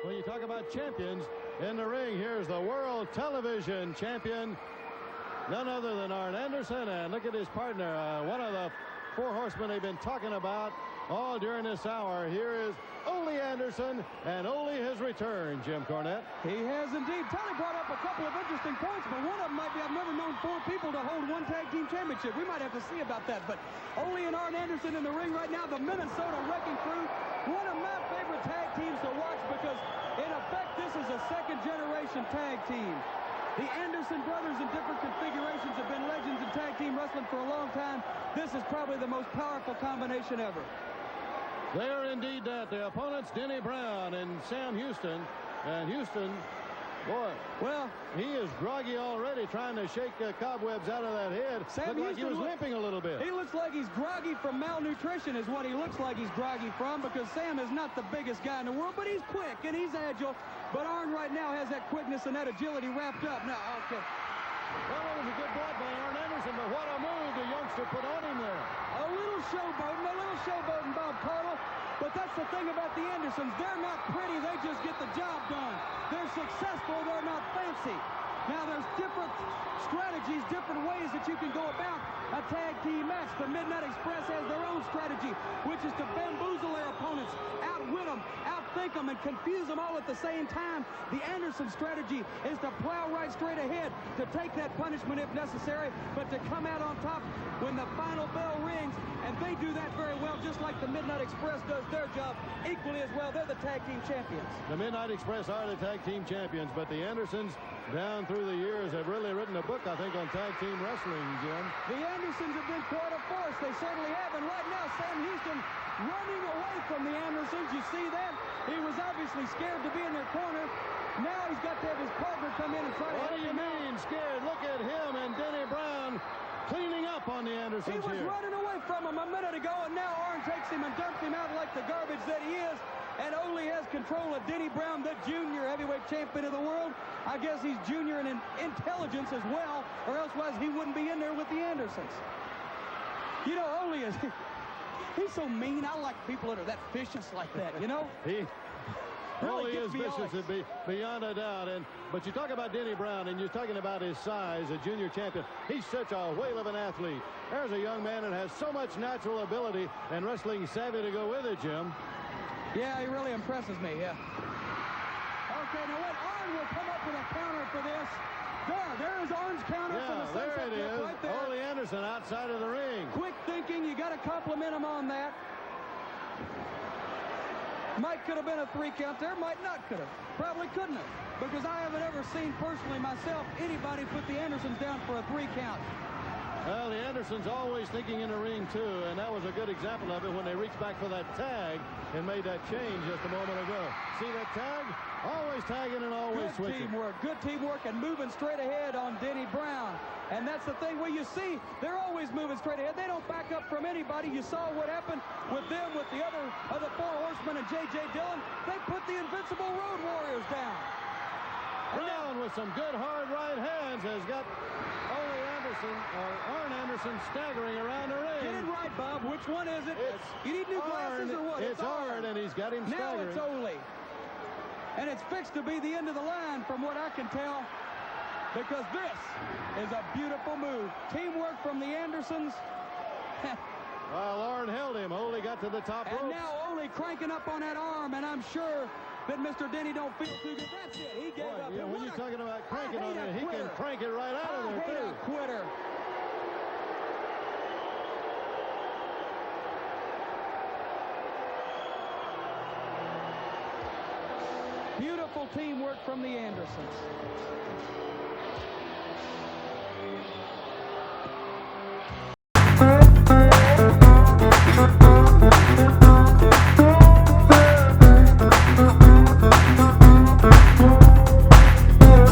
when you talk about champions in the ring, here's the world television champion, none other than Arn Anderson. And look at his partner, one of the Four Horsemen they've been talking about all during this hour. Here is Ole Anderson, and Ole has returned, Jim Cornette. He has indeed. Tony brought up a couple of interesting points, but one of them might be I've never known 4 people to hold one tag team championship. We might have to see about that. But Ole and Arn Anderson in the ring right now, the Minnesota Wrecking Crew, one of my favorite tag teams to watch because, in effect, this is a second-generation tag team. The Anderson brothers in different configurations have been legends in tag team wrestling for a long time. This is probably the most powerful combination ever. They are indeed that. The opponents, Denny Brown and Sam Houston. And Houston, boy, well, he is groggy already, trying to shake cobwebs out of that head. Looked like he was limping a little bit. He looks like he's groggy from malnutrition is what he looks like he's groggy from, because Sam is not the biggest guy in the world, but he's quick and he's agile. But Arn right now has that quickness and that agility wrapped up. Now, okay. Well, that was a good block by Arn Anderson, but what a move the youngster put on him there. A little showboating, Bob Caudle. But that's the thing about the Andersons. They're not pretty, they just get the job done. They're successful, they're not fancy. Now, there's different strategies, different ways that you can go about a tag team match. The Midnight Express has their own strategy, which is to bamboozle their opponents, outwit them, outthink them, and confuse them all at the same time. The Anderson strategy is to plow right straight ahead, to take that punishment if necessary, but to come out on top when the final bell rings. And they do that very well, just like the Midnight Express does their job equally as well. They're the tag team champions. The Midnight Express are the tag team champions, but the Andersons, down through the years, have really written a book, I think, on tag team wrestling, Jim. The Andersons have been quite a force. They certainly have. And right now, Sam Houston running away from the Andersons. You see that? He was obviously scared to be in their corner. Now he's got to have his partner come in and try to What do you mean, scared? Look at him and Denny Brown cleaning up on the Andersons here. He was running away from him a minute ago, and now Arn takes him and dumps him out like the garbage that he is. And Ole has control of Denny Brown, the junior heavyweight champion of the world. I guess he's junior in intelligence as well, or elsewise he wouldn't be in there with the Andersons. You know, Ole is, he's so mean. I like people that are that vicious like that, you know? Ole is vicious, beyond a doubt. But you talk about Denny Brown, and you're talking about his size, a junior champion. He's such a whale of an athlete. There's a young man that has so much natural ability and wrestling savvy to go with it, Jim. Yeah, he really impresses me, yeah. Okay, now what? Arn will come up with a counter for this. There is Arn's counter for the sunset there it is. Right there. Ole Anderson outside of the ring. Quick thinking, you got to compliment him on that. Might could have been a 3 count there, might not could have. Probably couldn't have, because I haven't ever seen personally myself anybody put the Andersons down for a 3 count. Well, the Andersons always thinking in the ring, too, and that was a good example of it when they reached back for that tag and made that change just a moment ago. See that tag? Always tagging and always switching. Good teamwork, and moving straight ahead on Denny Brown. And that's the thing where you see they're always moving straight ahead. They don't back up from anybody. You saw what happened with them, with the other of the Four Horsemen and J.J. Dillon. They put the Invincible Road Warriors down. Brown with some good hard right hands has got Ole Anderson, or Arn Anderson, staggering around the ring. Get it right, Bob. Which one is it? You need new glasses or what? It's Arn, and he's got him staggering. Now it's Ole. And it's fixed to be the end of the line from what I can tell, because this is a beautiful move. Teamwork from the Andersons. Well, Arn held him. Ole got to the top ropes. And now Ole cranking up on that arm, and I'm sure that Mr. Denny don't feel too good. That's it. He gave up. Yeah, when you're talking about cranking on it, he can crank it right out of there, too. I hate a quitter. Beautiful teamwork from the Andersons.